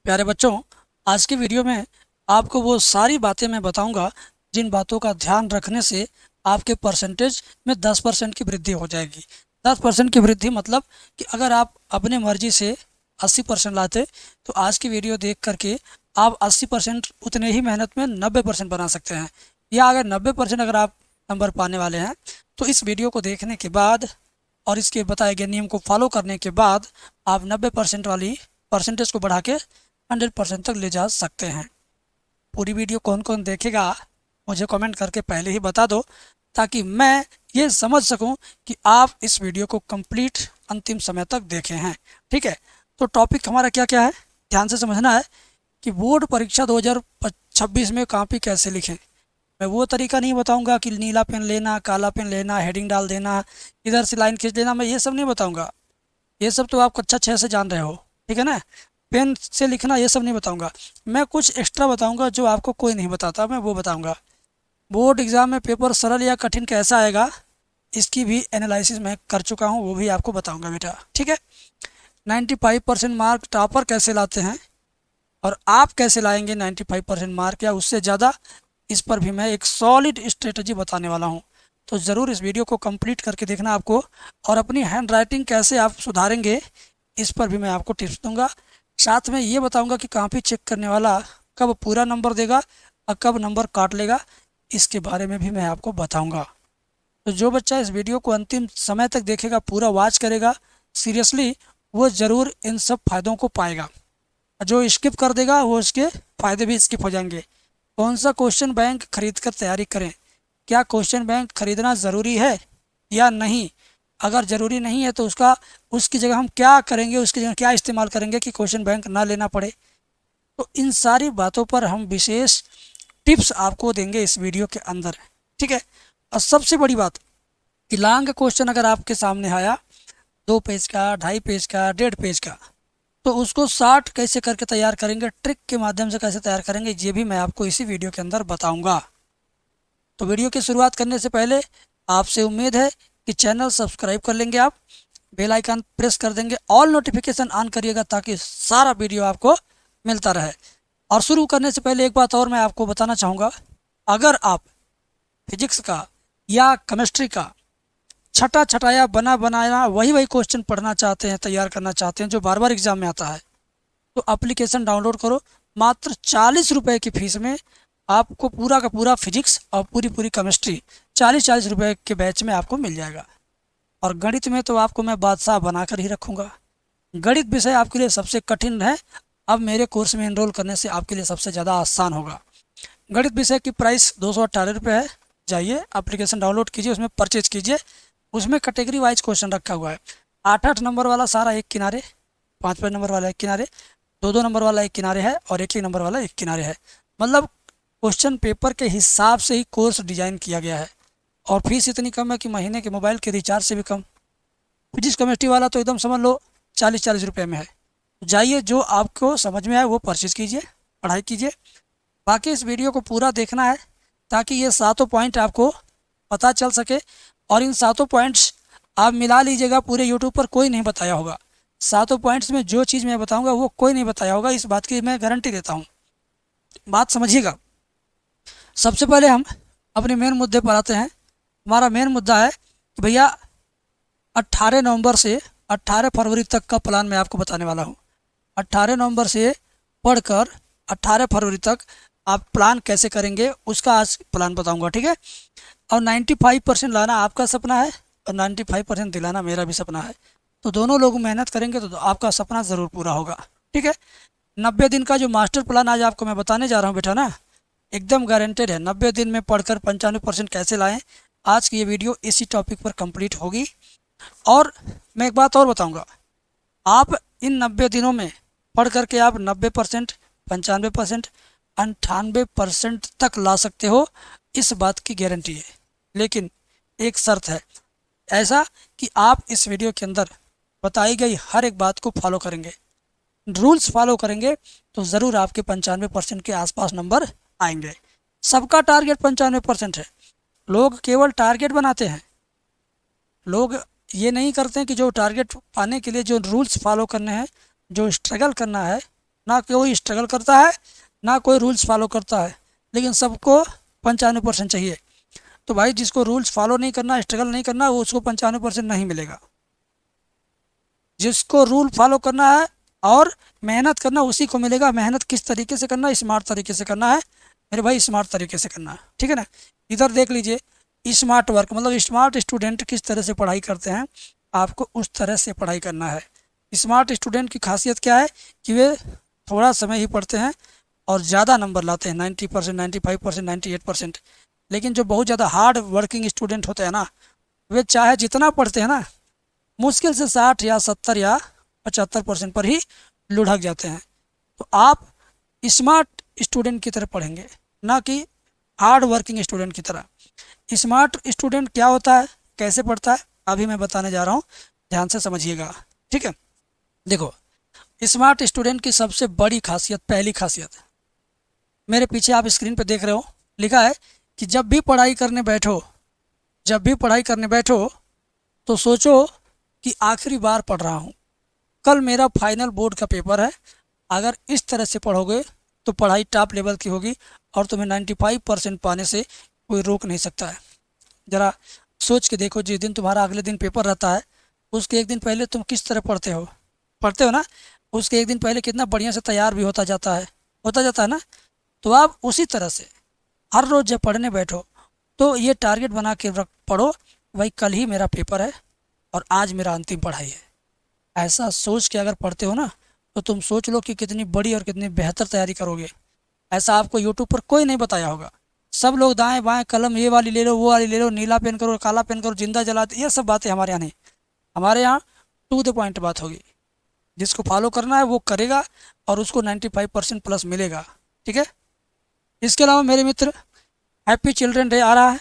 प्यारे बच्चों, आज की वीडियो में आपको वो सारी बातें मैं बताऊंगा जिन बातों का ध्यान रखने से आपके परसेंटेज में 10% की वृद्धि हो जाएगी। 10% की वृद्धि मतलब कि अगर आप अपने मर्जी से 80% लाते तो आज की वीडियो देख करके आप 80% उतने ही मेहनत में 90% बना सकते हैं। या अगर 90% अगर आप नंबर पाने वाले हैं तो इस वीडियो को देखने के बाद और इसके बताए गए नियम को फॉलो करने के बाद आप 90% वाली परसेंटेज को बढ़ा के 100% तक ले जा सकते हैं। पूरी वीडियो कौन कौन देखेगा मुझे कमेंट करके पहले ही बता दो, ताकि मैं ये समझ सकूं कि आप इस वीडियो को कंप्लीट अंतिम समय तक देखे हैं। ठीक है, तो टॉपिक हमारा क्या क्या है ध्यान से समझना है कि बोर्ड परीक्षा 2026 में कॉपी कैसे लिखें। मैं वो तरीका नहीं बताऊंगा कि नीला पेन लेना, काला पेन लेना, हेडिंग डाल देना, इधर से लाइन खींच लेना, मैं ये सब नहीं बताऊंगा। ये सब तो आप कक्षा 6 से जान रहे हो, ठीक है ना। पेन से लिखना ये सब नहीं बताऊंगा। मैं कुछ एक्स्ट्रा बताऊंगा जो आपको कोई नहीं बताता, मैं वो बताऊंगा। बोर्ड एग्ज़ाम में पेपर सरल या कठिन कैसा आएगा इसकी भी एनालिसिस मैं कर चुका हूँ, वो भी आपको बताऊंगा बेटा। ठीक है, 95% मार्क टॉपर कैसे लाते हैं और आप कैसे लाएंगे 95% मार्क या उससे ज़्यादा, इस पर भी मैं एक सॉलिड स्ट्रेटजी बताने वाला हूँ। तो ज़रूर इस वीडियो को कंप्लीट करके देखना आपको, और अपनी हैंड राइटिंग कैसे आप सुधारेंगे इस पर भी मैं आपको टिप्स दूंगा। साथ में ये बताऊंगा कि कॉपी चेक करने वाला कब पूरा नंबर देगा और कब नंबर काट लेगा, इसके बारे में भी मैं आपको बताऊंगा। तो जो बच्चा इस वीडियो को अंतिम समय तक देखेगा, पूरा वॉच करेगा सीरियसली, वो ज़रूर इन सब फायदों को पाएगा। जो स्किप कर देगा वो उसके फ़ायदे भी स्किप हो जाएंगे। कौन सा क्वेश्चन बैंक खरीद कर तैयारी करें, क्या क्वेश्चन बैंक खरीदना ज़रूरी है या नहीं, अगर ज़रूरी नहीं है तो उसकी जगह हम क्या करेंगे, उसकी जगह क्या इस्तेमाल करेंगे कि क्वेश्चन बैंक ना लेना पड़े। तो इन सारी बातों पर हम विशेष टिप्स आपको देंगे इस वीडियो के अंदर। ठीक है, और सबसे बड़ी बात कि लॉन्ग क्वेश्चन अगर आपके सामने आया 2 पेज का, 2.5 पेज का, 1.5 पेज का, तो उसको 60 कैसे करके तैयार करेंगे, ट्रिक के माध्यम से कैसे तैयार करेंगे, ये भी मैं आपको इसी वीडियो के अंदर बताऊंगा। तो वीडियो की शुरुआत करने से पहले आपसे उम्मीद है कि चैनल सब्सक्राइब कर लेंगे, आप बेल आइकन प्रेस कर देंगे, ऑल नोटिफिकेशन ऑन करिएगा ताकि सारा वीडियो आपको मिलता रहे। और शुरू करने से पहले एक बात और मैं आपको बताना चाहूँगा, अगर आप फिजिक्स का या केमिस्ट्री का छटा छटाया बना बनाया वही क्वेश्चन पढ़ना चाहते हैं, तैयार करना चाहते हैं जो बार बार एग्जाम में आता है, तो एप्लीकेशन डाउनलोड करो। मात्र 40 रुपये की फ़ीस में आपको पूरा का पूरा फिजिक्स और पूरी केमिस्ट्री 40 रुपये के बैच में आपको मिल जाएगा। और गणित में तो आपको मैं बादशाह बनाकर ही रखूँगा। गणित विषय आपके लिए सबसे कठिन है, अब मेरे कोर्स में एनरोल करने से आपके लिए सबसे ज़्यादा आसान होगा। गणित विषय की प्राइस 218 रुपये है। जाइए एप्लीकेशन डाउनलोड कीजिए, उसमें परचेज कीजिए। उसमें कैटेगरी वाइज क्वेश्चन रखा हुआ है। 8 नंबर वाला सारा एक किनारे, 5 नंबर वाला एक किनारे, 2 नंबर वाला एक किनारे है और 1 नंबर वाला एक किनारे है। मतलब क्वेश्चन पेपर के हिसाब से ही कोर्स डिज़ाइन किया गया है। और फीस इतनी कम है कि महीने के मोबाइल के रिचार्ज से भी कम। फिजिक्स केमिस्ट्री वाला तो एकदम समझ लो 40 रुपये में है। जाइए, जो आपको समझ में आए वो परचेज कीजिए, पढ़ाई कीजिए। बाकी इस वीडियो को पूरा देखना है ताकि ये 7 पॉइंट आपको पता चल सके। और इन 7 पॉइंट्स आप मिला लीजिएगा, पूरे यूट्यूब पर कोई नहीं बताया होगा। 7 पॉइंट्स में जो चीज़ मैं बताऊंगा वो कोई नहीं बताया होगा, इस बात की मैं गारंटी देता हूँ। बात समझिएगा। सबसे पहले हम अपने मेन मुद्दे पर आते हैं। हमारा मेन मुद्दा है कि भैया 18 नवंबर से 18 फरवरी तक का प्लान मैं आपको बताने वाला हूँ। 18 नवंबर से पढ़कर 18 फरवरी तक आप प्लान कैसे करेंगे उसका आज प्लान बताऊंगा। ठीक है, और 95% लाना आपका सपना है और 95% दिलाना मेरा भी सपना है। तो दोनों लोग मेहनत करेंगे तो आपका सपना ज़रूर पूरा होगा। ठीक है, 90 दिन का जो मास्टर प्लान आज आपको मैं बताने जा रहा हूँ बेटा ना, एकदम गारंटेड है। 90 दिन में पढ़कर 95% कैसे लाएं, आज की ये वीडियो इसी टॉपिक पर कंप्लीट होगी। और मैं एक बात और बताऊंगा, आप इन 90 दिनों में पढ़ करके आप 90%, 95%, 98% तक ला सकते हो, इस बात की गारंटी है। लेकिन एक शर्त है, ऐसा कि आप इस वीडियो के अंदर बताई गई हर एक बात को फॉलो करेंगे, रूल्स फॉलो करेंगे, तो ज़रूर आपके 95% के आसपास नंबर आएंगे। सबका टारगेट 95% है। लोग केवल टारगेट बनाते हैं, लोग ये नहीं करते हैं कि जो टारगेट पाने के लिए जो रूल्स फॉलो करने हैं, जो स्ट्रगल करना है, ना कोई स्ट्रगल करता है, ना कोई रूल्स फॉलो करता है, लेकिन सबको 95% चाहिए। तो भाई जिसको रूल्स फॉलो नहीं करना, स्ट्रगल नहीं करना, वो उसको 95% नहीं मिलेगा। जिसको रूल फॉलो करना है और मेहनत करना, उसी को मिलेगा। मेहनत किस तरीके से करना है? स्मार्ट तरीके से करना है मेरे भाई, स्मार्ट तरीके से करना है, ठीक है ना। इधर देख लीजिए, स्मार्ट वर्क मतलब स्मार्ट स्टूडेंट किस तरह से पढ़ाई करते हैं, आपको उस तरह से पढ़ाई करना है। स्मार्ट स्टूडेंट की खासियत क्या है कि वे थोड़ा समय ही पढ़ते हैं और ज़्यादा नंबर लाते हैं, 90%, 95%, 98%। लेकिन जो बहुत ज़्यादा हार्ड वर्किंग स्टूडेंट होते हैं ना, वे चाहे जितना पढ़ते हैं ना, मुश्किल से 60 या 70 या 75% पर ही लुढ़क जाते हैं। तो आप स्मार्ट स्टूडेंट की तरह पढ़ेंगे, ना कि हार्ड वर्किंग स्टूडेंट की तरह। स्मार्ट स्टूडेंट क्या होता है, कैसे पढ़ता है, अभी मैं बताने जा रहा हूँ, ध्यान से समझिएगा, ठीक है। देखो, स्मार्ट स्टूडेंट की सबसे बड़ी खासियत, पहली खासियत, मेरे पीछे आप स्क्रीन पर देख रहे हो, लिखा है कि जब भी पढ़ाई करने बैठो, जब भी पढ़ाई करने बैठो तो सोचो कि आखिरी बार पढ़ रहा हूँ, कल मेरा फाइनल बोर्ड का पेपर है। अगर इस तरह से पढ़ोगे तो पढ़ाई टॉप लेवल की होगी और तुम्हें 95% पाने से कोई रोक नहीं सकता है। ज़रा सोच के देखो, जिस दिन तुम्हारा अगले दिन पेपर रहता है, उसके एक दिन पहले तुम किस तरह पढ़ते हो ना, उसके एक दिन पहले कितना बढ़िया से तैयार भी होता जाता है ना। तो आप उसी तरह से हर रोज़ जब पढ़ने बैठो तो ये टारगेट बना के पढ़ो, भाई कल ही मेरा पेपर है और आज मेरा अंतिम पढ़ाई है। ऐसा सोच के अगर पढ़ते हो ना, तो तुम सोच लो कि कितनी बड़ी और कितनी बेहतर तैयारी करोगे। ऐसा आपको यूट्यूब पर कोई नहीं बताया होगा। सब लोग दाएं बाएं कलम, ये वाली ले लो, वो वाली ले लो, नीला पेन करो, काला पेन करो, जिंदा जला दो, ये सब बातें हमारे यहाँ नहीं। हमारे यहाँ टू द पॉइंट बात होगी। जिसको फॉलो करना है वो करेगा और उसको 95% प्लस मिलेगा, ठीक है। इसके अलावा मेरे मित्र, हैप्पी चिल्ड्रन डे आ रहा है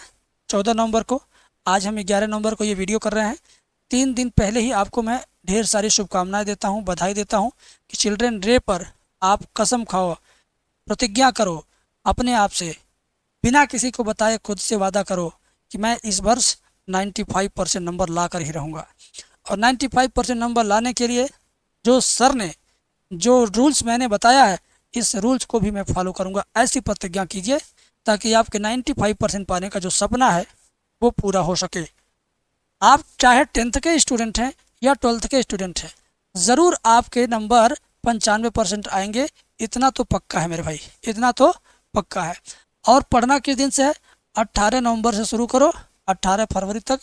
14 नवंबर को। आज हम 11 नवंबर को ये वीडियो कर रहे हैं। 3 दिन पहले ही आपको मैं ढेर सारी शुभकामनाएं देता हूँ, बधाई देता हूँ कि चिल्ड्रन डे पर आप कसम खाओ, प्रतिज्ञा करो अपने आप से, बिना किसी को बताए खुद से वादा करो कि मैं इस वर्ष 95% नंबर ला कर ही रहूँगा। और 95% नंबर लाने के लिए जो सर ने, जो रूल्स मैंने बताया है, इस रूल्स को भी मैं फॉलो करूँगा। ऐसी प्रतिज्ञा कीजिए ताकि आपके 95% पाने का जो सपना है वो पूरा हो सके। आप चाहे 10th के स्टूडेंट हैं या 12th के स्टूडेंट हैं, ज़रूर आपके नंबर 95% आएंगे, इतना तो पक्का है मेरे भाई, इतना तो पक्का है। और पढ़ना किस दिन से है? 18 नवंबर से शुरू करो, 18 फरवरी तक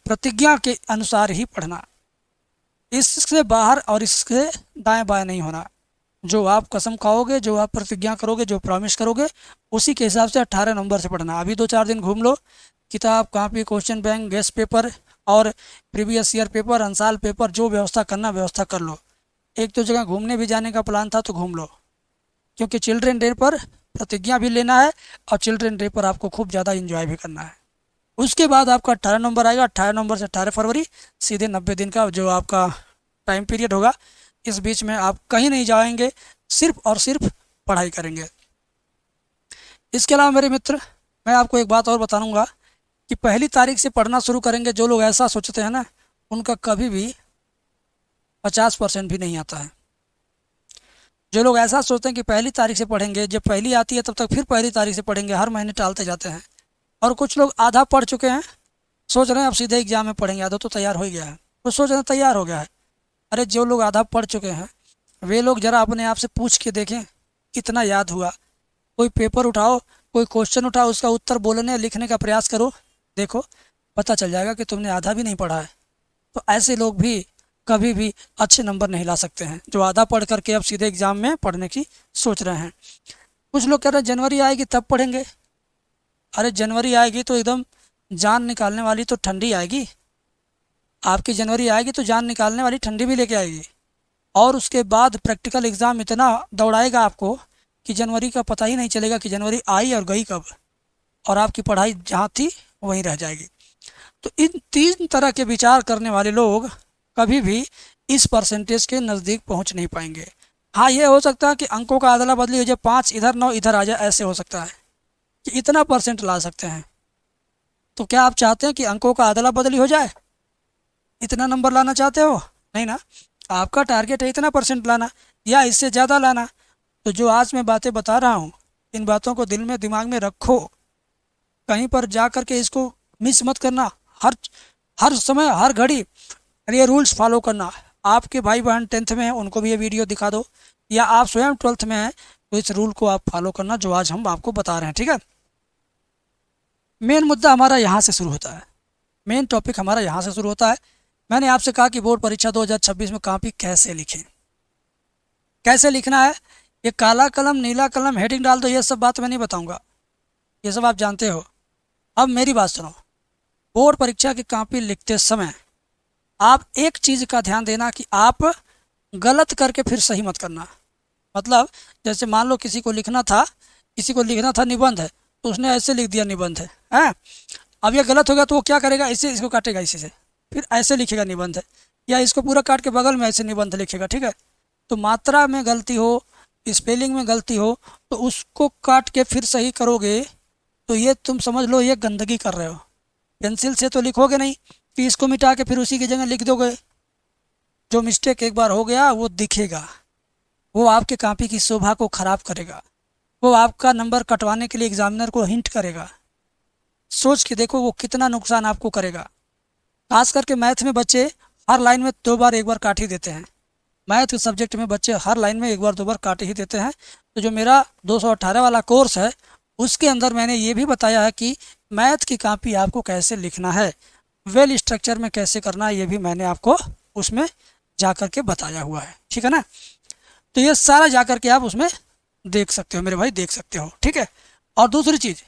प्रतिज्ञा के अनुसार ही पढ़ना। इससे बाहर और इससे दाएं बाएं नहीं होना। जो आप कसम खाओगे, जो आप प्रतिज्ञा करोगे, जो प्रॉमिस करोगे, उसी के हिसाब से 18 नवंबर से पढ़ना। अभी 2-4 दिन घूम लो, किताब, copy, question bank, guest paper और प्रीवियस ईयर पेपर, अंसाल पेपर, जो व्यवस्था करना व्यवस्था कर लो। एक तो जगह घूमने भी जाने का प्लान था तो घूम लो, क्योंकि चिल्ड्रन डे पर प्रतिज्ञा भी लेना है और चिल्ड्रन डे पर आपको खूब ज़्यादा इंजॉय भी करना है। उसके बाद आपका 18 नवंबर आएगा, 18 नवंबर से 18 फरवरी, सीधे 90 दिन का जो आपका टाइम पीरियड होगा। इस बीच में आप कहीं नहीं जाएंगे, सिर्फ और सिर्फ पढ़ाई करेंगे। इसके अलावा मेरे मित्र, मैं आपको एक बात और बताऊंगा कि 1 तारीख से पढ़ना शुरू करेंगे। जो लोग ऐसा सोचते हैं ना, उनका कभी भी 50% भी नहीं आता है। जो लोग ऐसा सोचते हैं कि 1 तारीख से पढ़ेंगे, जब पहली आती है तब तक फिर 1 तारीख से पढ़ेंगे, हर महीने टालते जाते हैं। और कुछ लोग आधा पढ़ चुके हैं, सोच रहे हैं अब सीधे एग्जाम में पढ़ेंगे, आधा तो तैयार हो ही गया है, वो सोच रहे हैं तैयार हो गया है। अरे जो लोग आधा पढ़ चुके हैं, वे लोग ज़रा अपने आप से पूछ के देखें कितना याद हुआ। कोई पेपर उठाओ, कोई क्वेश्चन उठाओ, उसका उत्तर बोलने लिखने का प्रयास करो, देखो पता चल जाएगा कि तुमने आधा भी नहीं पढ़ा है। तो ऐसे लोग भी कभी भी अच्छे नंबर नहीं ला सकते हैं, जो आधा पढ़ करके अब सीधे एग्ज़ाम में पढ़ने की सोच रहे हैं। कुछ लोग कह रहे हैं जनवरी आएगी तब पढ़ेंगे। अरे जनवरी आएगी तो एकदम जान निकालने वाली तो ठंडी आएगी। आपकी जनवरी आएगी तो जान निकालने वाली ठंडी भी लेके आएगी। और उसके बाद प्रैक्टिकल एग्ज़ाम इतना दौड़ाएगा आपको कि जनवरी का पता ही नहीं चलेगा कि जनवरी आई और गई कब, और आपकी पढ़ाई जहाँ थी वहीं रह जाएगी। तो इन 3 तरह के विचार करने वाले लोग कभी भी इस परसेंटेज के नज़दीक पहुँच नहीं पाएंगे। हाँ, ये हो सकता है कि अंकों का अदला बदली हो जाए, 5 इधर 9 इधर आ जाए, ऐसे हो सकता है कि इतना % ला सकते हैं। तो क्या आप चाहते हैं कि अंकों का अदला बदली हो जाए? इतना नंबर लाना चाहते हो? नहीं ना, आपका टारगेट है इतना % लाना या इससे ज़्यादा लाना। तो जो आज मैं बातें बता रहा हूँ, इन बातों को दिल में दिमाग में रखो, कहीं पर जा कर के इसको मिस मत करना। हर हर समय हर घड़ी ये रूल्स फॉलो करना। आपके भाई बहन 10th में हैं, उनको भी ये वीडियो दिखा दो, या आप स्वयं 12th में हैं तो इस रूल को आप फॉलो करना जो आज हम आपको बता रहे हैं। ठीक है, मेन मुद्दा हमारा यहाँ से शुरू होता है, मेन टॉपिक हमारा यहाँ से शुरू होता है। मैंने आपसे कहा कि बोर्ड परीक्षा 2026 में कॉपी कैसे लिखें, कैसे लिखना है। ये काला कलम नीला कलम हेडिंग डाल दो, ये सब बात मैं नहीं बताऊंगा, ये सब आप जानते हो। अब मेरी बात सुनो, बोर्ड परीक्षा की कॉपी लिखते समय आप एक चीज़ का ध्यान देना कि आप गलत करके फिर सही मत करना। मतलब जैसे मान लो किसी को लिखना था निबंध है, तो उसने ऐसे लिख दिया निबंध है, हैं? अब ये गलत हो गया तो वो क्या करेगा, इससे इसको काटेगा, इसी से फिर ऐसे लिखेगा निबंध है, या इसको पूरा काट के बगल में ऐसे निबंध लिखेगा। ठीक है, तो मात्रा में गलती हो, स्पेलिंग में गलती हो, तो उसको काट के फिर सही करोगे तो ये तुम समझ लो ये गंदगी कर रहे हो। पेंसिल से तो लिखोगे नहीं कि इसको मिटा के फिर उसी की जगह लिख दोगे। जो मिस्टेक एक बार हो गया वो दिखेगा, वो आपके कॉपी की शोभा को ख़राब करेगा, वो आपका नंबर कटवाने के लिए एग्जामिनर को हिंट करेगा। सोच के देखो वो कितना नुकसान आपको करेगा। खास करके मैथ में बच्चे हर लाइन में 2 बार 1 बार काट ही देते हैं। मैथ के सब्जेक्ट में बच्चे हर लाइन में 1 बार 2 बार काट ही देते हैं। तो जो मेरा 218 वाला कोर्स है उसके अंदर मैंने ये भी बताया है कि मैथ की कॉपी आपको कैसे लिखना है, वेल स्ट्रक्चर में कैसे करना है, ये भी मैंने आपको उसमें जा कर के बताया हुआ है। ठीक है ना, तो ये सारा जा कर के आप उसमें देख सकते हो मेरे भाई, देख सकते हो। ठीक है, और दूसरी चीज़,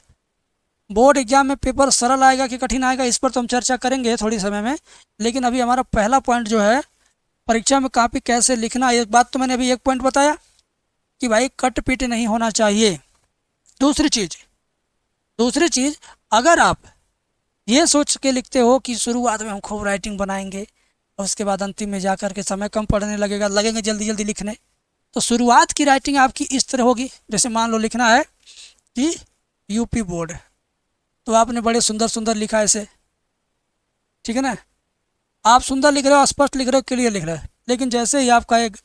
बोर्ड एग्जाम में पेपर सरल आएगा कि कठिन आएगा इस पर तो हम चर्चा करेंगे थोड़ी समय में, लेकिन अभी हमारा पहला पॉइंट जो है परीक्षा में कॉपी कैसे लिखना, एक बात तो मैंने अभी एक पॉइंट बताया कि भाई कट पीट नहीं होना चाहिए। दूसरी चीज़ अगर आप ये सोच के लिखते हो कि शुरुआत में हम खूब राइटिंग बनाएंगे और उसके बाद अंतिम में जा कर के समय कम पड़ने लगेंगे जल्दी जल्दी लिखने, तो शुरुआत की राइटिंग आपकी इस तरह होगी। जैसे मान लो लिखना है कि यूपी बोर्ड, तो आपने बड़े सुंदर सुंदर लिखा ऐसे, ठीक है ना, आप सुंदर लिख रहे हो, स्पष्ट लिख रहे हो, क्लियर लिख रहे हो, लेकिन जैसे ही आपका एक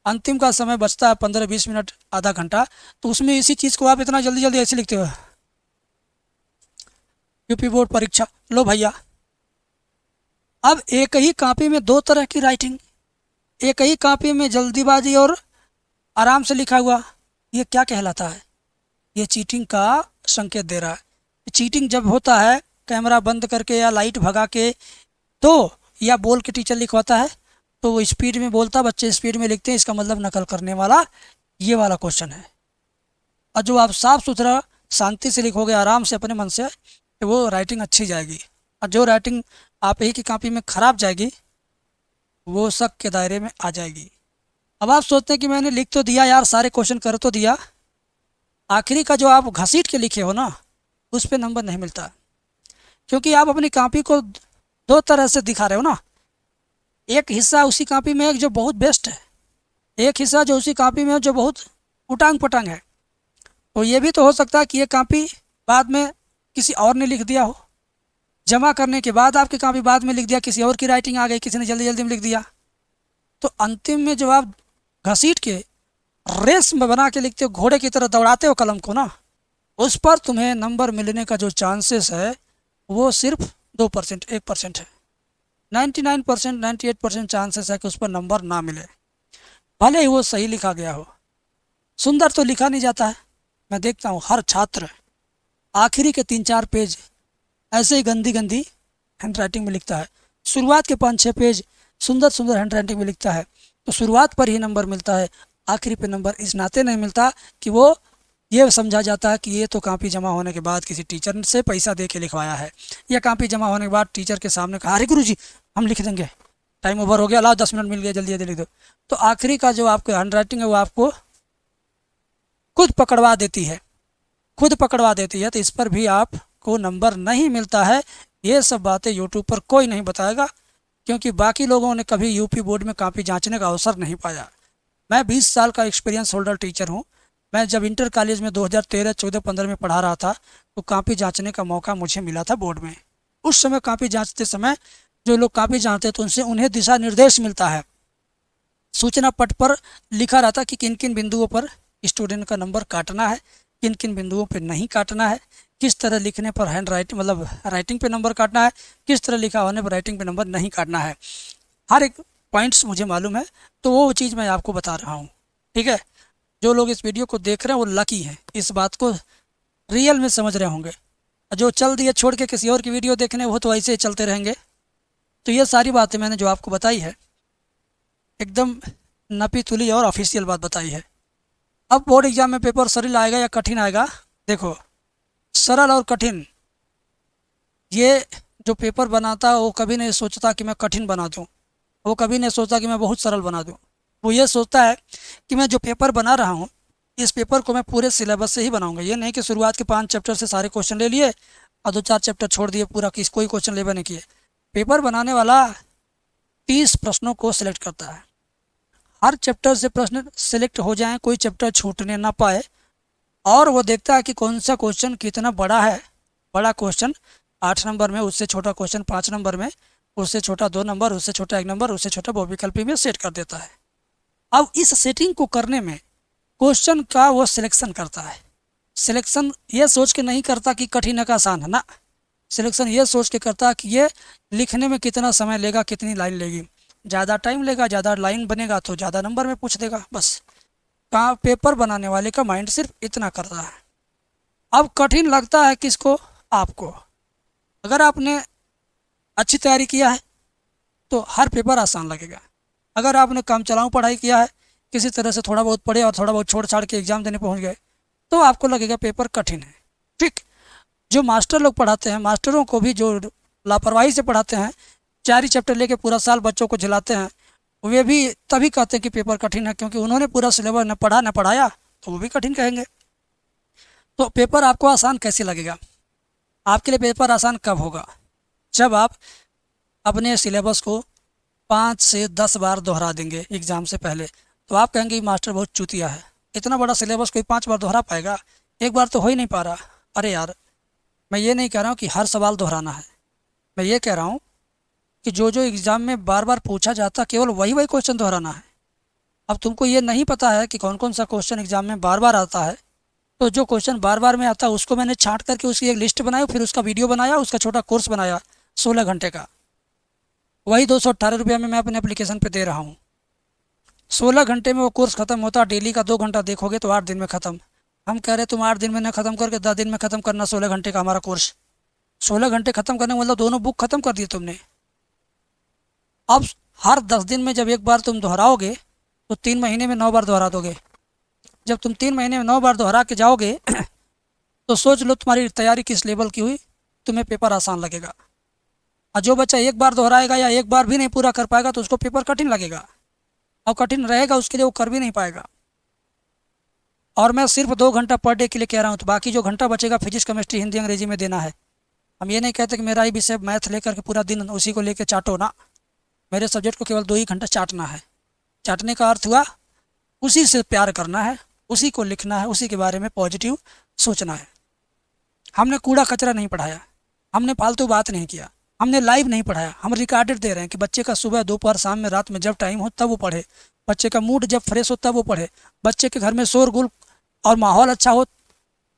अंतिम का समय बचता है 15-20 मिनट आधा घंटा, तो उसमें इसी चीज़ को आप इतना जल्दी जल्दी ऐसे लिखते हो, यूपी बोर्ड परीक्षा। लो भैया, अब एक ही कॉपी में 2 तरह की राइटिंग, एक ही कॉपी में जल्दीबाजी और आराम से लिखा हुआ, ये क्या कहलाता है? ये चीटिंग का संकेत दे रहा है। चीटिंग जब होता है कैमरा बंद करके या लाइट भगा के, तो या बोल के टीचर लिखवाता है तो वो स्पीड में बोलता, बच्चे स्पीड में लिखते हैं, इसका मतलब नकल करने वाला ये वाला क्वेश्चन है। और जो आप साफ़ सुथरा शांति से लिखोगे आराम से अपने मन से, तो वो राइटिंग अच्छी जाएगी। और जो राइटिंग आप ही की कॉपी में ख़राब जाएगी वो शक के दायरे में आ जाएगी। अब आप सोचते हैं कि मैंने लिख तो दिया यार, सारे क्वेश्चन कर तो दिया, आखिरी का जो आप घसीट के लिखे हो ना उस पर नंबर नहीं मिलता, क्योंकि आप अपनी कॉपी को 2 तरह से दिखा रहे हो ना। एक हिस्सा उसी कॉपी में है जो बहुत बेस्ट है, एक हिस्सा जो उसी कॉपी में है जो बहुत उटांग पटांग है। तो ये भी तो हो सकता है कि ये कॉपी बाद में किसी और ने लिख दिया हो, जमा करने के बाद आपकी कॉपी बाद में लिख दिया, किसी और की राइटिंग आ गई, किसी ने जल्दी जल्दी में लिख दिया। तो अंतिम में जब आप घसीट के रेस में बना के लिखते हो, घोड़े की तरह दौड़ाते हो कलम को ना, उस पर तुम्हें नंबर मिलने का जो चांसेस है वो सिर्फ 2%, 1% है। 99%, 98% चांसेस है कि उस पर नंबर ना मिले, भले ही वो सही लिखा गया हो। सुंदर तो लिखा नहीं जाता है, मैं देखता हूँ हर छात्र आखिरी के 3-4 पेज ऐसे ही गंदी गंदी हैंड राइटिंग में लिखता है, शुरुआत के 5-6 पेज सुंदर सुंदर हैंड राइटिंग में लिखता है। तो शुरुआत पर ही नंबर मिलता है, आखिरी पे नंबर इस नाते नहीं मिलता कि वो ये समझा जाता है कि ये तो कॉपी जमा होने के बाद किसी टीचर से पैसा दे के लिखवाया है, या कॉपी जमा होने के बाद टीचर के सामने कहा अरे गुरुजी हम लिख देंगे, टाइम ओवर हो गया, लाओ 10 मिनट मिल गया, जल्दी जल्दी लिख दो। तो आखिरी का जो आपका हैंड राइटिंग है वो आपको खुद पकड़वा देती है, खुद पकड़वा देती है। तो इस पर भी आपको नंबर नहीं मिलता है। ये सब बातें यूट्यूब पर कोई नहीं बताएगा, क्योंकि बाकी लोगों ने कभी यूपी बोर्ड में कॉपी जांचने का अवसर नहीं पाया। मैं 20 साल का एक्सपीरियंस होल्डर टीचर हूँ। मैं जब इंटर कॉलेज में 2013, 14, 15 में पढ़ा रहा था तो कॉपी जांचने का मौका मुझे मिला था बोर्ड में। उस समय कॉपी जांचते समय जो लोग कॉपी जांचते थे उनसे उन्हें दिशा निर्देश मिलता है, सूचना पट पर लिखा रहता कि किन किन बिंदुओं पर स्टूडेंट का नंबर काटना है, किन किन बिंदुओं पे नहीं काटना है, किस तरह लिखने पर हैंड राइटिंग मतलब राइटिंग पे नंबर काटना है, किस तरह लिखा होने पर राइटिंग पे नंबर नहीं काटना है। हर एक पॉइंट्स मुझे मालूम है, तो वो चीज़ मैं आपको बता रहा हूँ। ठीक है, जो लोग इस वीडियो को देख रहे हैं वो लकी हैं, इस बात को रियल में समझ रहे होंगे। जो चल दिए छोड़ के किसी और की वीडियो देखने, वो तो ऐसे ही चलते रहेंगे। तो ये सारी बातें मैंने जो आपको बताई है एकदम नपी तुली और ऑफिशियल बात बताई है। अब बोर्ड एग्जाम में पेपर सरल आएगा या कठिन आएगा? देखो, सरल और कठिन, ये जो पेपर बनाता है वो कभी नहीं सोचता कि मैं कठिन बना दूँ, वो कभी नहीं सोचता कि मैं बहुत सरल बना दूँ। वो ये सोचता है कि मैं जो पेपर बना रहा हूँ इस पेपर को मैं पूरे सिलेबस से ही बनाऊंगा। ये नहीं कि शुरुआत के 5 चैप्टर से सारे क्वेश्चन ले लिए और 2-4 चैप्टर छोड़ दिए, पूरा किस कोई क्वेश्चन लेबे नहीं किए। पेपर बनाने वाला 30 प्रश्नों को सिलेक्ट करता है, हर चैप्टर से प्रश्न सिलेक्ट हो जाएं, कोई चैप्टर छूटने ना पाए, और वो देखता है कि कौन सा क्वेश्चन कितना बड़ा है। बड़ा क्वेश्चन 8 नंबर में, उससे छोटा क्वेश्चन 5 नंबर में, उससे छोटा 2 नंबर, उससे छोटा 1 नंबर, उससे छोटा बहुविकल्पी में सेट कर देता है। अब इस सेटिंग को करने में क्वेश्चन का वो सिलेक्शन करता है। सिलेक्शन ये सोच के नहीं करता कि कठिन है का आसान है ना, सिलेक्शन ये सोच के करता है कि ये लिखने में कितना समय लेगा, कितनी लाइन लेगी। ज़्यादा टाइम लेगा, ज़्यादा लाइन बनेगा तो ज़्यादा नंबर में पूछ देगा। बस कहाँ पेपर बनाने वाले का माइंड सिर्फ इतना करता है। अब कठिन लगता है किसको? आपको। अगर आपने अच्छी तैयारी किया है तो हर पेपर आसान लगेगा। अगर आपने काम चलाऊँ पढ़ाई किया है, किसी तरह से थोड़ा बहुत पढ़े और थोड़ा बहुत छोड़ छाड़ के एग्ज़ाम देने पहुंच गए, तो आपको लगेगा पेपर कठिन है। ठीक, जो मास्टर लोग पढ़ाते हैं, मास्टरों को भी जो लापरवाही से पढ़ाते हैं, 4 ही चैप्टर लेके पूरा साल बच्चों को झिलाते हैं, वे भी तभी कहते हैं कि पेपर कठिन है, क्योंकि उन्होंने पूरा सिलेबस न पढ़ा न पढ़ाया, तो वो भी कठिन कहेंगे। तो पेपर आपको आसान कैसे लगेगा? आपके लिए पेपर आसान कब होगा? जब आप अपने सिलेबस को 5 से 10 बार दोहरा देंगे एग्ज़ाम से पहले, तो आप कहेंगे मास्टर बहुत चूतिया है, इतना बड़ा सिलेबस कोई 5 बार दोहरा पाएगा? एक बार तो हो ही नहीं पा रहा। अरे यार, मैं ये नहीं कह रहा हूँ कि हर सवाल दोहराना है, मैं ये कह रहा हूँ कि जो जो एग्ज़ाम में बार बार पूछा जाता केवल वही वही क्वेश्चन दोहराना है। अब तुमको ये नहीं पता है कि कौन कौन सा क्वेश्चन एग्ज़ाम में बार बार आता है, तो जो क्वेश्चन बार बार में आता है उसको मैंने छाँट करके उसकी एक लिस्ट बनाई, फिर उसका वीडियो बनाया, उसका छोटा कोर्स बनाया 16 घंटे का। वही 218 रुपये में मैं अपने एप्लीकेशन पे दे रहा हूँ। 16 घंटे में वो कोर्स ख़त्म होता। डेली का 2 घंटा देखोगे तो 8 दिन में ख़त्म। हम कह रहे तुम 8 दिन में न ख़त्म करके 10 दिन में ख़त्म करना 16 घंटे का हमारा कोर्स। 16 घंटे ख़त्म करने मतलब दोनों बुक ख़त्म कर दिए तुमने। अब हर 10 दिन में जब एक बार तुम दोहराओगे तो 3 महीने में 9 बार दोहरा दोगे। जब तुम 3 महीने में 9 बार दोहरा के जाओगे तो सोच लो तुम्हारी तैयारी किस लेवल की हुई, तुम्हें पेपर आसान लगेगा। और जो बच्चा एक बार दोहराएगा या एक बार भी नहीं पूरा कर पाएगा तो उसको पेपर कठिन लगेगा, और कठिन रहेगा उसके लिए, वो कर भी नहीं पाएगा। और मैं सिर्फ 2 घंटा पर डे के लिए कह रहा हूँ, तो बाकी जो घंटा बचेगा फिजिक्स केमिस्ट्री हिंदी अंग्रेजी में देना है। हम ये नहीं कहते कि मेरा ही विषय मैथ लेकर के पूरा दिन उसी को लेकर चाटो ना। मेरे सब्जेक्ट को केवल 2 ही घंटा चाटना है। चाटने का अर्थ हुआ उसी से प्यार करना है, उसी को लिखना है, उसी के बारे में पॉजिटिव सोचना है। हमने कूड़ा कचरा नहीं पढ़ाया, हमने फालतू बात नहीं किया, हमने लाइव नहीं पढ़ाया। हम रिकॉर्डेड दे रहे हैं कि बच्चे का सुबह दोपहर शाम में रात में जब टाइम हो तब वो पढ़े, बच्चे का मूड जब फ्रेश हो तब वो पढ़े, बच्चे के घर में शोरगुल और माहौल अच्छा हो,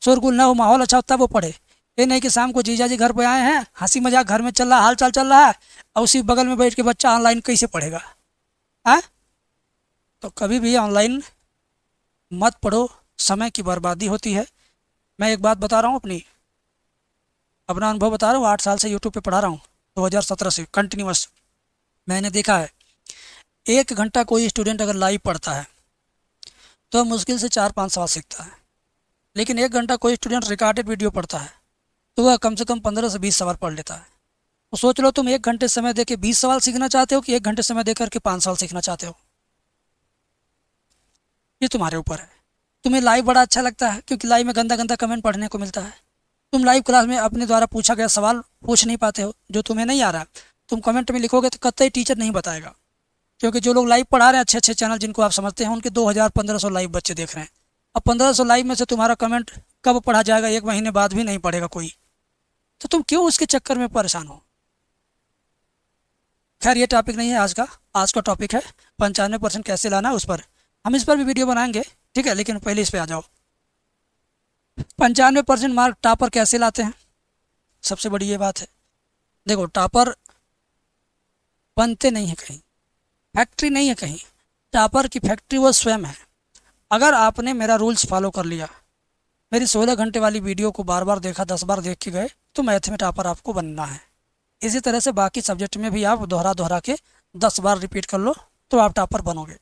शोरगुल ना हो माहौल अच्छा हो तब वो पढ़े। ये नहीं कि शाम को जीजा जी घर पे आए हैं, हंसी मजाक घर में चल रहा है, हाल चाल चल रहा है, और उसी बगल में बैठ के बच्चा ऑनलाइन कैसे पढ़ेगा? है तो कभी भी ऑनलाइन मत पढ़ो, समय की बर्बादी होती है। मैं एक बात बता रहा हूँ, अपना अनुभव बता रहा हूँ। 8 साल से यूट्यूब पे पढ़ा रहा हूँ, 2017 से कंटिन्यूअस। मैंने देखा है 1 घंटा कोई स्टूडेंट अगर लाइव पढ़ता है तो मुश्किल से 4-5 सवाल सीखता है, लेकिन 1 घंटा कोई स्टूडेंट रिकॉर्डेड वीडियो पढ़ता है तो वह कम से कम 15 से 20 सवाल पढ़ लेता है। तो सोच लो, तुम 1 घंटे समय दे के 20 सवाल सीखना चाहते हो कि 1 घंटे समय दे करके 5 सवाल सीखना चाहते हो? ये तुम्हारे ऊपर है। तुम्हें लाइव बड़ा अच्छा लगता है क्योंकि लाइव में गंदा गंदा कमेंट पढ़ने को मिलता है। तुम लाइव क्लास में अपने द्वारा पूछा गया सवाल पूछ नहीं पाते हो, जो तुम्हें नहीं आ रहा तुम कमेंट में लिखोगे तो कतई टीचर नहीं बताएगा, क्योंकि जो लोग लाइव पढ़ा रहे हैं अच्छे अच्छे चैनल जिनको आप समझते हैं उनके 2000-1500 लाइव बच्चे देख रहे हैं। अब 1500 लाइव में से तुम्हारा कमेंट कब पढ़ा जाएगा? 1 महीने बाद भी नहीं पढ़ेगा कोई, तो तुम क्यों उसके चक्कर में परेशान हो? खैर ये टॉपिक नहीं है आज का। आज का टॉपिक है 95% कैसे लाना है, उस पर हम इस पर भी वीडियो बनाएंगे। ठीक है, लेकिन पहले इस पे आ जाओ। 95% मार्क टॉपर कैसे लाते हैं? सबसे बड़ी ये बात है। देखो, टॉपर बनते नहीं है कहीं, फैक्ट्री नहीं है कहीं, टॉपर की फैक्ट्री वो स्वयं है। अगर आपने मेरा रूल्स फॉलो कर लिया, मेरी 16 घंटे वाली वीडियो को बार बार देखा, 10 बार देख के गए, तो मैथ में टॉपर आपको बनना है। इसी तरह से बाकी सब्जेक्ट में भी आप दोहरा दोहरा के 10 बार रिपीट कर लो तो आप टॉपर बनोगे।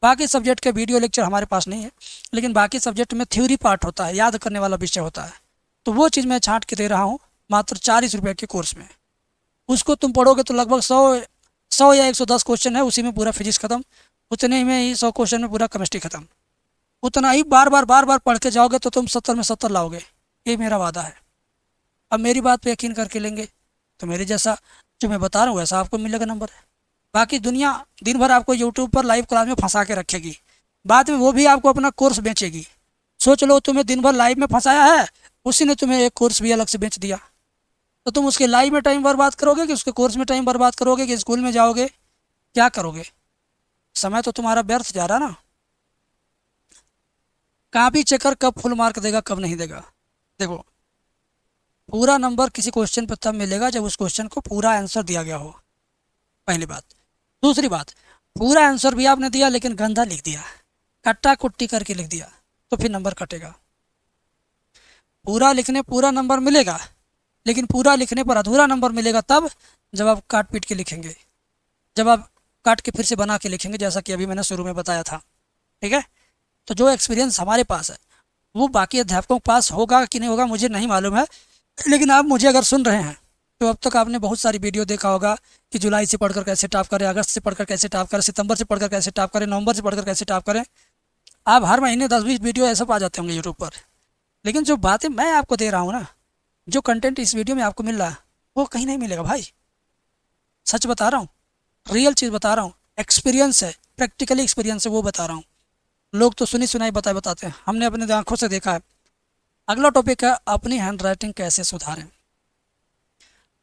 बाकी सब्जेक्ट के वीडियो लेक्चर हमारे पास नहीं है, लेकिन बाकी सब्जेक्ट में थ्योरी पार्ट होता है, याद करने वाला विषय होता है, तो वो चीज़ मैं छांट के दे रहा हूँ मात्र 40 रुपये के कोर्स में। उसको तुम पढ़ोगे तो लगभग 100 या 110 क्वेश्चन है, उसी में पूरा फिजिक्स खत्म, उतने में ही 100 क्वेश्चन में पूरा केमिस्ट्री खत्म। उतना ही बार बार पढ़ के जाओगे तो तुम 70 में 70 लाओगे, ये मेरा वादा है। अब मेरी बात पे यकीन करके लेंगे तो मेरे जैसा जो मैं बता रहा हूँ वैसा आपको मिलेगा नंबर। बाकी दुनिया दिन भर आपको यूट्यूब पर लाइव क्लास में फंसा के रखेगी, बाद में वो भी आपको अपना कोर्स बेचेगी। सोच लो, तुम्हें दिन भर लाइव में फंसाया है, उसी ने तुम्हें एक कोर्स भी अलग से बेच दिया, तो तुम उसके लाइव में टाइम बर्बाद करोगे कि उसके कोर्स में टाइम बर्बाद करोगे कि स्कूल में जाओगे, क्या करोगे? समय तो तुम्हारा व्यर्थ जा रहा ना। कॉपी चेकर कब फुल मार्क देगा, कब नहीं देगा? देखो, पूरा नंबर किसी क्वेश्चन पर तब मिलेगा जब उस क्वेश्चन को पूरा आंसर दिया गया हो, पहली बात। दूसरी बात, पूरा आंसर भी आपने दिया लेकिन गंदा लिख दिया, कट्टा कुट्टी करके लिख दिया, तो फिर नंबर कटेगा। पूरा लिखने पूरा नंबर मिलेगा, लेकिन पूरा लिखने पर अधूरा नंबर मिलेगा तब जब आप काट पीट के लिखेंगे, जब आप काट के फिर से बना के लिखेंगे, जैसा कि अभी मैंने शुरू में बताया था। ठीक है, तो जो एक्सपीरियंस हमारे पास है वो बाकी अध्यापकों के पास होगा कि नहीं होगा मुझे नहीं मालूम है, लेकिन आप मुझे अगर सुन रहे हैं तो अब तक आपने बहुत सारी वीडियो देखा होगा कि जुलाई से पढ़कर कैसे टॉप करें, अगस्त से पढ़कर कैसे टॉप करें, सितंबर से पढ़कर कैसे टॉप करें, नवंबर से पढ़कर कैसे टॉप करें। आप हर महीने 10-20 वीडियो ऐसे पा जाते होंगे यूट्यूब पर, लेकिन जो बातें मैं आपको दे रहा हूँ ना, जो कंटेंट इस वीडियो में आपको मिल रहा है वो कहीं नहीं मिलेगा भाई। सच बता रहा हूँ, रियल चीज़ बता रहा हूँ, एक्सपीरियंस है, प्रैक्टिकली एक्सपीरियंस है, वो बता रहा हूँ। लोग तो सुनी सुनाई बताते हैं, हमने अपने आंखों से देखा है। अगला टॉपिक है अपनी हैंड राइटिंग कैसे सुधारें।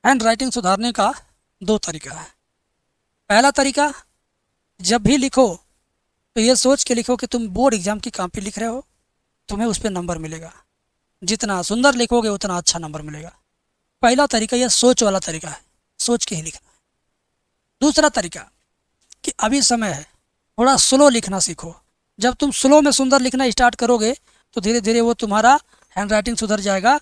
हैंड राइटिंग सुधारने का 2 तरीका है। पहला तरीका, जब भी लिखो तो ये सोच के लिखो कि तुम बोर्ड एग्जाम की कॉपी लिख रहे हो, तुम्हें उस पर नंबर मिलेगा, जितना सुंदर लिखोगे उतना अच्छा नंबर मिलेगा। पहला तरीका यह सोच वाला तरीका है, सोच के ही लिखना है। दूसरा तरीका कि अभी समय है, थोड़ा स्लो लिखना सीखो। जब तुम स्लो में सुंदर लिखना स्टार्ट करोगे तो धीरे धीरे वो तुम्हारा हैंड राइटिंग सुधर जाएगा,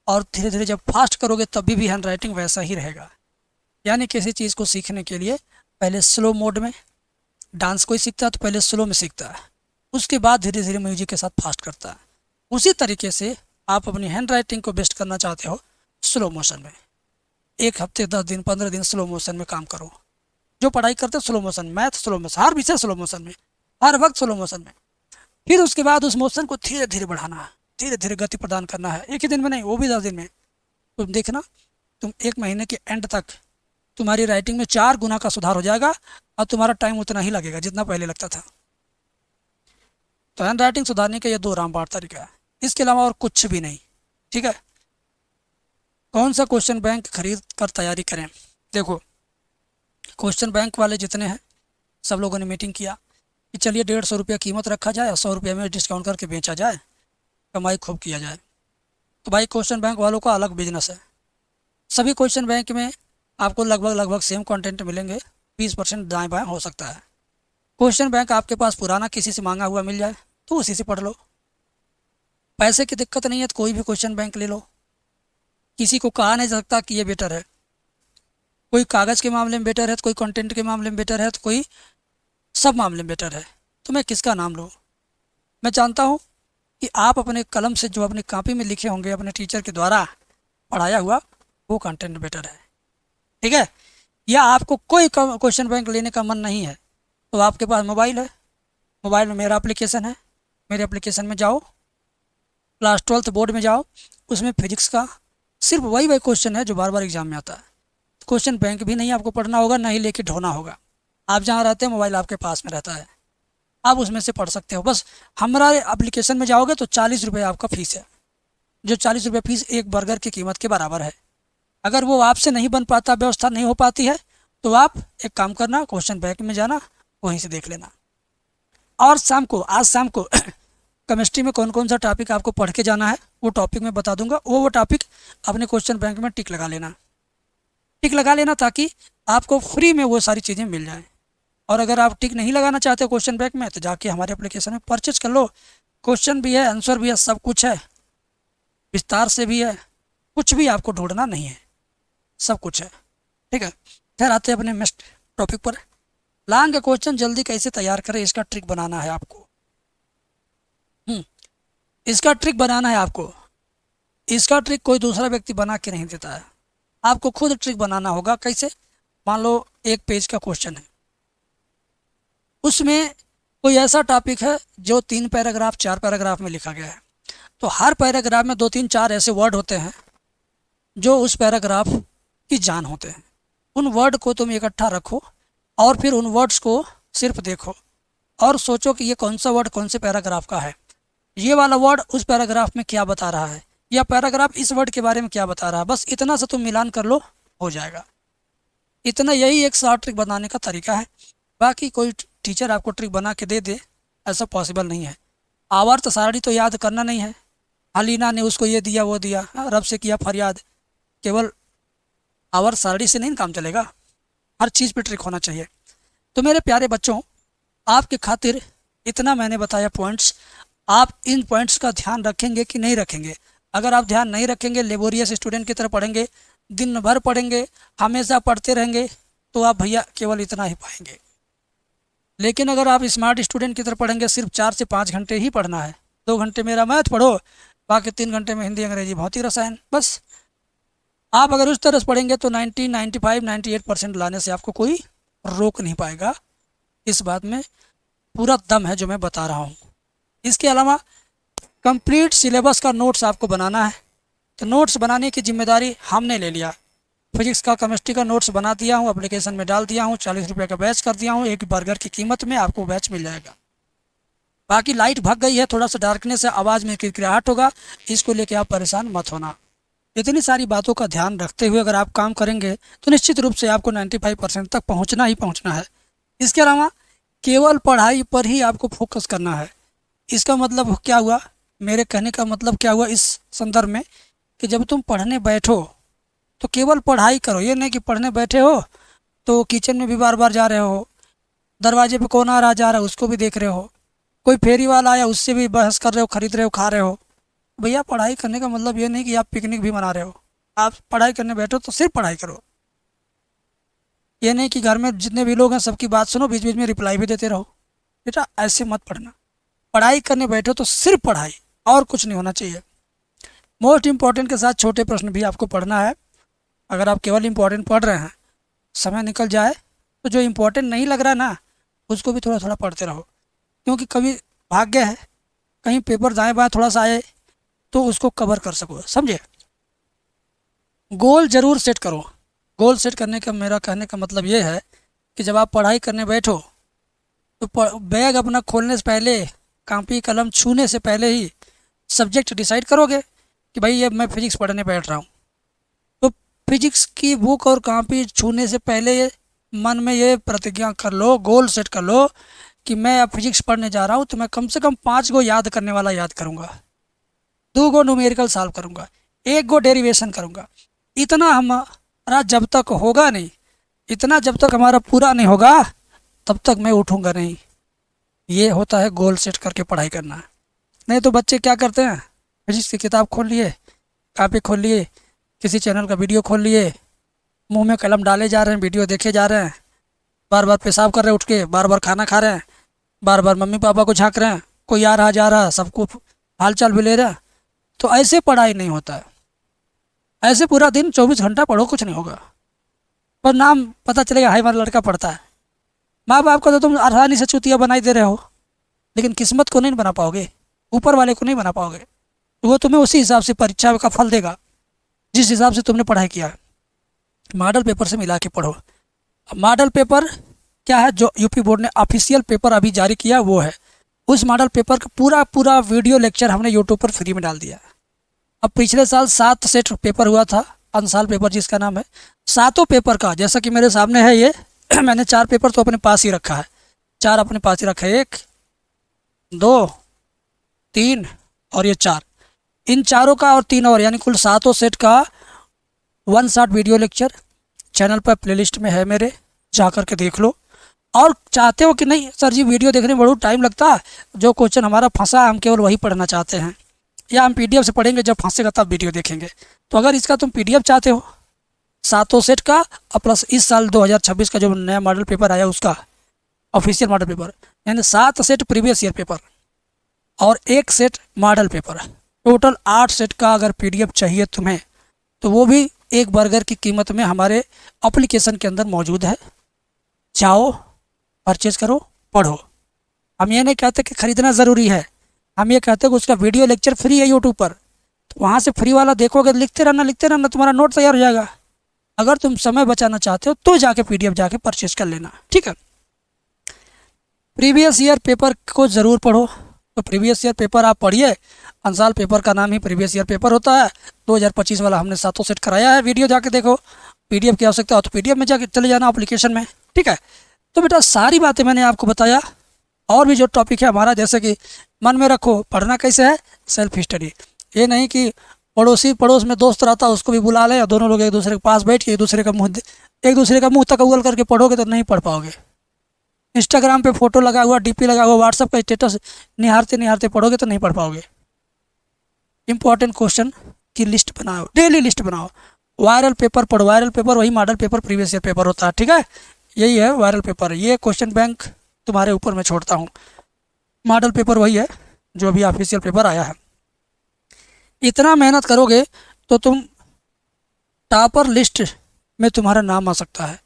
और धीरे धीरे जब फास्ट करोगे तब भी हैंड राइटिंग वैसा ही रहेगा। यानी किसी चीज़ को सीखने के लिए पहले स्लो मोड में, डांस कोई सीखता है तो पहले स्लो में सीखता है, उसके बाद धीरे धीरे म्यूजिक के साथ फास्ट करता है। उसी तरीके से आप अपनी हैंड राइटिंग को बेस्ट करना चाहते हो स्लो मोशन में। 1 हफ्ते 10 दिन 15 दिन स्लो मोशन में काम करो। जो पढ़ाई करते हो slow motion, math slow motion, हर विषय स्लो मोशन में, हर वक्त स्लो मोशन में। फिर उसके बाद उस मोशन को धीरे धीरे बढ़ाना है, धीरे धीरे गति प्रदान करना है। एक ही दिन में नहीं, वो भी 10 दिन में। तुम देखना, तुम 1 महीने के एंड तक तुम्हारी राइटिंग में 4 गुना का सुधार हो जाएगा, और तुम्हारा टाइम उतना ही लगेगा जितना पहले लगता था। तो हैंड राइटिंग सुधारने का ये 2 रामबाण तरीका है, इसके अलावा और कुछ भी नहीं। ठीक है, कौन सा क्वेश्चन बैंक खरीद कर तैयारी करें? देखो, क्वेश्चन बैंक वाले जितने हैं सब लोगों ने मीटिंग किया कि चलिए 150 रुपया कीमत रखा जाए और 100 रुपये में डिस्काउंट करके बेचा जाए, कमाई खूब किया जाए। तो भाई क्वेश्चन बैंक वालों का अलग बिजनेस है। सभी क्वेश्चन बैंक में आपको लगभग सेम कंटेंट मिलेंगे, 20% दाएँ बाएँ हो सकता है। क्वेश्चन बैंक आपके पास पुराना किसी से मांगा हुआ मिल जाए तो उसी से पढ़ लो। पैसे की दिक्कत नहीं है तो कोई भी क्वेश्चन बैंक ले लो, किसी को कहा नहीं जा सकता कि ये बेटर है। कोई कागज़ के मामले में बेटर है तो कोई कंटेंट के मामले में बेटर है तो कोई सब मामले में बेटर है। तो मैं किसका नाम लूँ? मैं जानता हूँ कि आप अपने कलम से जो अपनी कॉपी में लिखे होंगे अपने टीचर के द्वारा पढ़ाया हुआ, वो कंटेंट बेटर है। ठीक है, या आपको कोई क्वेश्चन बैंक लेने का मन नहीं है तो आपके पास मोबाइल है, मोबाइल में मेरा एप्लीकेशन है, मेरे एप्लीकेशन में जाओ, क्लास 12th बोर्ड में जाओ, उसमें फिजिक्स का सिर्फ वही क्वेश्चन है जो बार बार एग्जाम में आता है। क्वेश्चन बैंक भी नहीं आपको पढ़ना होगा, ना ही लेके ढोना होगा। आप जहाँ रहते हैं मोबाइल आपके पास में रहता है, आप उसमें से पढ़ सकते हो। बस हमारे एप्लीकेशन में जाओगे तो 40 रुपये आपका फ़ीस है, जो 40 रुपये फ़ीस एक बर्गर की कीमत के बराबर है। अगर वो आपसे नहीं बन पाता, व्यवस्था नहीं हो पाती है, तो आप एक काम करना, क्वेश्चन बैंक में जाना, वहीं से देख लेना। और शाम को, आज शाम को केमिस्ट्री में कौन कौन सा टॉपिक आपको पढ़ के जाना है वो टॉपिक मैं बता दूंगा। वो टॉपिक अपने क्वेश्चन बैंक में टिक लगा लेना, टिक लगा लेना, ताकि आपको फ्री में वो सारी चीज़ें मिल जाएँ। और अगर आप टिक नहीं लगाना चाहते क्वेश्चन बैंक में तो जाके हमारे एप्लीकेशन में परचेज कर लो। क्वेश्चन भी है, आंसर भी है, सब कुछ है, विस्तार से भी है, कुछ भी आपको ढूंढना नहीं है, सब कुछ है। ठीक है, फिर आते हैं अपने नेक्स्ट टॉपिक पर। लॉन्ग क्वेश्चन जल्दी कैसे तैयार करें, इसका ट्रिक बनाना है आपको। इसका ट्रिक बनाना है आपको। इसका ट्रिक कोई दूसरा व्यक्ति बना के नहीं देता है, आपको खुद ट्रिक बनाना होगा। कैसे? मान लो एक पेज का क्वेश्चन है, उसमें कोई ऐसा टॉपिक है जो 3 पैराग्राफ 4 पैराग्राफ में लिखा गया है, तो हर पैराग्राफ में 2 3 4 ऐसे वर्ड होते हैं जो उस पैराग्राफ की जान होते हैं। उन वर्ड को तुम इकट्ठा रखो और फिर उन वर्ड्स को सिर्फ देखो और सोचो कि ये कौन सा वर्ड कौन से पैराग्राफ का है, ये वाला वर्ड उस पैराग्राफ में क्या बता रहा है, या पैराग्राफ इस वर्ड के बारे में क्या बता रहा है। बस इतना से तुम मिलान कर लो, हो जाएगा। इतना, यही एक शॉर्ट ट्रिक बनाने का तरीका है। बाकी कोई टीचर आपको ट्रिक बना के दे दे, ऐसा पॉसिबल नहीं है। आवर्त सारणी तो याद करना नहीं है, हलीना ने उसको ये दिया वो दिया, रब से किया फरियाद, केवल आवर्त सारणी से नहीं काम चलेगा, हर चीज़ पे ट्रिक होना चाहिए। तो मेरे प्यारे बच्चों, आपके खातिर इतना मैंने बताया पॉइंट्स। आप इन पॉइंट्स का ध्यान रखेंगे कि नहीं रखेंगे? अगर आप ध्यान नहीं रखेंगे, लेबोरियस स्टूडेंट की तरह पढ़ेंगे, दिन भर पढ़ेंगे, हमेशा पढ़ते रहेंगे, तो आप भैया केवल इतना ही पाएंगे। लेकिन अगर आप स्मार्ट स्टूडेंट की तरह पढ़ेंगे, सिर्फ 4 से 5 घंटे ही पढ़ना है, 2 घंटे मेरा मैथ पढ़ो, बाकी 3 घंटे में हिंदी अंग्रेजी भौतिक रसायन, बस। आप अगर उस तरह से पढ़ेंगे तो 90 95 98% लाने से आपको कोई रोक नहीं पाएगा। इस बात में पूरा दम है जो मैं बता रहा हूँ। इसके अलावा कंप्लीट सिलेबस का नोट्स आपको बनाना है, तो नोट्स बनाने की जिम्मेदारी हमने ले लिया। फिजिक्स का केमिस्ट्री का नोट्स बना दिया हूँ, एप्लीकेशन में डाल दिया हूँ, 40 रुपये का बैच कर दिया हूँ, एक बर्गर की कीमत में आपको बैच मिल जाएगा। बाकी लाइट भाग गई है, थोड़ा सा डार्कनेस है, आवाज़ में किरकिराहट होगा, इसको लेके आप परेशान मत होना। इतनी सारी बातों का ध्यान रखते हुए अगर आप काम करेंगे तो निश्चित रूप से आपको 95% तक पहुँचना ही पहुँचना है। इसके अलावा केवल पढ़ाई पर ही आपको फोकस करना है। इसका मतलब क्या हुआ, मेरे कहने का मतलब क्या हुआ इस संदर्भ में, कि जब तुम पढ़ने बैठो तो केवल पढ़ाई करो। ये नहीं कि पढ़ने बैठे हो तो किचन में भी बार बार जा रहे हो, दरवाजे पे कौन आ रहा जा रहा है उसको भी देख रहे हो, कोई फेरी वाला आया उससे भी बहस कर रहे हो, खरीद रहे हो, खा रहे हो। भैया पढ़ाई करने का मतलब ये नहीं कि आप पिकनिक भी मना रहे हो। आप पढ़ाई करने बैठो तो सिर्फ पढ़ाई करो। ये नहीं कि घर में जितने भी लोग हैं सबकी बात सुनो, बीच बीच में रिप्लाई भी देते रहो। बेटा ऐसे मत पढ़ना। पढ़ाई करने बैठो तो सिर्फ पढ़ाई, और कुछ नहीं होना चाहिए। मोस्ट इम्पॉर्टेंट के साथ छोटे प्रश्न भी आपको पढ़ना है। अगर आप केवल इम्पॉर्टेंट पढ़ रहे हैं, समय निकल जाए तो जो इम्पोर्टेंट नहीं लग रहा ना उसको भी थोड़ा थोड़ा पढ़ते रहो, क्योंकि कभी भाग्य है कहीं पेपर दाएं बाएं थोड़ा सा आए तो उसको कवर कर सको, समझे। गोल ज़रूर सेट करो। गोल सेट करने का मेरा कहने का मतलब ये है कि जब आप पढ़ाई करने बैठो तो बैग अपना खोलने से पहले, कॉपी कलम छूने से पहले ही सब्जेक्ट डिसाइड करोगे कि भाई ये मैं फिजिक्स पढ़ने बैठ रहा हूँ। तो फिजिक्स की बुक और कॉपी छूने से पहले मन में ये प्रतिज्ञा कर लो, गोल सेट कर लो कि मैं अब फिजिक्स पढ़ने जा रहा हूँ तो मैं कम से कम 5 गो याद करने वाला याद करूँगा, 2 गो न्यूमेरिकल सॉल्व करूँगा, 1 गो डेरिवेशन करूँगा। इतना हमारा जब तक होगा नहीं, इतना जब तक हमारा पूरा नहीं होगा तब तक मैं उठूँगा नहीं। ये होता है गोल सेट करके पढ़ाई करना। नहीं तो बच्चे क्या करते हैं, फिजिक्स की किताब खोल लिए, कॉपी खोल लिए, किसी चैनल का वीडियो खोल लिए, मुंह में कलम डाले जा रहे हैं, वीडियो देखे जा रहे हैं, बार बार पेशाब कर रहे हैं उठ के, बार बार खाना खा रहे हैं, बार बार मम्मी पापा को झाँक रहे हैं, कोई आ रहा जा रहा, सबको हालचाल भी ले रहा। तो ऐसे पढ़ाई नहीं होता है। ऐसे पूरा दिन 24 घंटा पढ़ो, कुछ नहीं होगा, पर नाम पता चलेगा हाई हमारा लड़का पढ़ता है। माँ बाप को तो तुम आसानी से चुतिया बनाई दे रहे हो, लेकिन किस्मत को नहीं बना पाओगे, ऊपर वाले को नहीं बना पाओगे। तो वो तुम्हें उसी हिसाब से परीक्षा का फल देगा जिस हिसाब से तुमने पढ़ाई किया। मॉडल पेपर से मिला के पढ़ो। मॉडल पेपर क्या है, जो यूपी बोर्ड ने ऑफिशियल पेपर अभी जारी किया वो है। उस मॉडल पेपर का पूरा वीडियो लेक्चर हमने यूट्यूब पर फ्री में डाल दिया। अब पिछले साल 7 सेट पेपर हुआ था, अनसाल पेपर जिसका नाम है, 7 पेपर का जैसा कि मेरे सामने है ये मैंने 4 पेपर तो अपने पास ही रखा है, 4 अपने पास ही रखा है, 1 2 3 और ये 4, इन चारों का और 3 और यानी कुल 7 सेट का 1 शॉट वीडियो लेक्चर चैनल पर प्लेलिस्ट में है मेरे, जा कर के देख लो। और चाहते हो कि नहीं सर जी वीडियो देखने में बहुत टाइम लगता है, जो क्वेश्चन हमारा फंसा हम केवल वही पढ़ना चाहते हैं, या हम पीडीएफ से पढ़ेंगे जब फंसेगा तब वीडियो देखेंगे, तो अगर इसका तुम पीडीएफ चाहते हो 7 सेट का और प्लस इस साल 2026 का जो नया मॉडल पेपर आया उसका ऑफिशियल मॉडल पेपर, यानी 7 सेट प्रीवियस ईयर पेपर और 1 set model paper, total 8 set का अगर पीडीएफ चाहिए तुम्हें तो वो भी एक बर्गर की कीमत में हमारे एप्लीकेशन के अंदर मौजूद है। जाओ परचेज करो, पढ़ो। हम ये नहीं कहते कि ख़रीदना ज़रूरी है, हम ये कहते हैं कि उसका वीडियो लेक्चर फ्री है यूट्यूब पर, तो वहाँ से फ्री वाला देखोगे, लिखते रहना, तुम्हारा नोट तैयार हो जाएगा। अगर तुम समय बचाना चाहते हो तो जाके पीडीएफ जाके परचेज कर लेना, ठीक है। प्रीवियस ईयर पेपर को ज़रूर पढ़ो, तो प्रीवियस ईयर पेपर आप पढ़िए। अंसाल पेपर का नाम ही प्रीवियस ईयर पेपर होता है। 2025 वाला हमने 7 सेट कराया है, वीडियो जाके देखो। पीडीएफ की आवश्यकता हो तो पीडीएफ में जाके चले जाना एप्लीकेशन में, ठीक है। तो बेटा सारी बातें मैंने आपको बताया, और भी जो टॉपिक है हमारा, जैसे कि मन में रखो पढ़ना कैसे है, सेल्फ स्टडी। ये नहीं कि पड़ोस में दोस्त रहता है उसको भी बुला ले और दोनों लोग एक दूसरे के पास बैठ के एक दूसरे का मुंह तक उगल करके पढ़ोगे तो नहीं पढ़ पाओगे। इंस्टाग्राम पे फोटो लगा हुआ, डीपी लगा हुआ, व्हाट्सएप का स्टेटस निहारते पढ़ोगे तो नहीं पढ़ पाओगे। इंपॉर्टेंट क्वेश्चन की लिस्ट बनाओ, डेली लिस्ट बनाओ। वायरल पेपर पढ़ो, वायरल पेपर वही model paper previous year paper होता है, ठीक है। यही है वायरल पेपर, ये क्वेश्चन बैंक तुम्हारे ऊपर मैं छोड़ता हूँ। मॉडल पेपर वही है जो अभी ऑफिशियल पेपर आया है। इतना मेहनत करोगे तो तुम टॉपर लिस्ट में तुम्हारा नाम आ सकता है।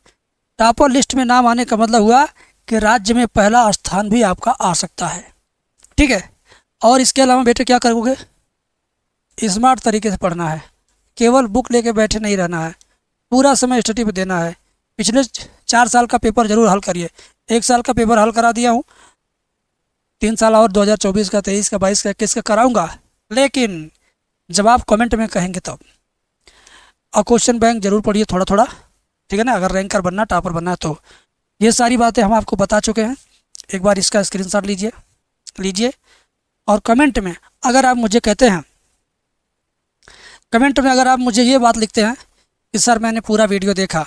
टॉपर लिस्ट में नाम आने का मतलब हुआ कि राज्य में पहला स्थान भी आपका आ सकता है, ठीक है। और इसके अलावा बेटे क्या करोगे, स्मार्ट तरीके से पढ़ना है, केवल बुक लेके बैठे नहीं रहना है, पूरा समय स्टडी पे देना है। पिछले 4 साल का पेपर जरूर हल करिए। 1 साल का पेपर हल करा दिया हूँ, 3 साल और 2024 का, 23 का, 22 का, 21 का कराऊंगा, लेकिन जब आप कमेंट में कहेंगे तब। और क्वेश्चन बैंक जरूर पढ़िए थोड़ा थोड़ा, ठीक है ना, अगर रैंकर बनना, टॉपर बनना है तो। ये सारी बातें हम आपको बता चुके हैं, एक बार इसका स्क्रीनशॉट लीजिए। और कमेंट में अगर आप मुझे कहते हैं, कमेंट में अगर आप मुझे ये बात लिखते हैं कि सर मैंने पूरा वीडियो देखा,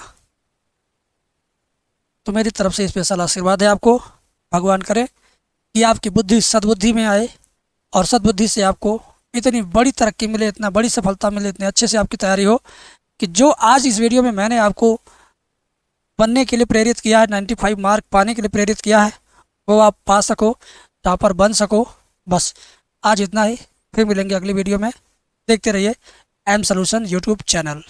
तो मेरी तरफ से स्पेशल आशीर्वाद है आपको। भगवान करे कि आपकी बुद्धि सद्बुद्धि में आए और सद्बुद्धि से आपको इतनी बड़ी तरक्की मिले, इतना बड़ी सफलता मिले, इतने अच्छे से आपकी तैयारी हो कि जो आज इस वीडियो में मैंने आपको बनने के लिए प्रेरित किया है, 95 मार्क पाने के लिए प्रेरित किया है, वो आप पा सको, टॉपर बन सको। बस आज इतना ही, फिर मिलेंगे अगली वीडियो में। देखते रहिए एम सॉल्यूशन यूट्यूब चैनल।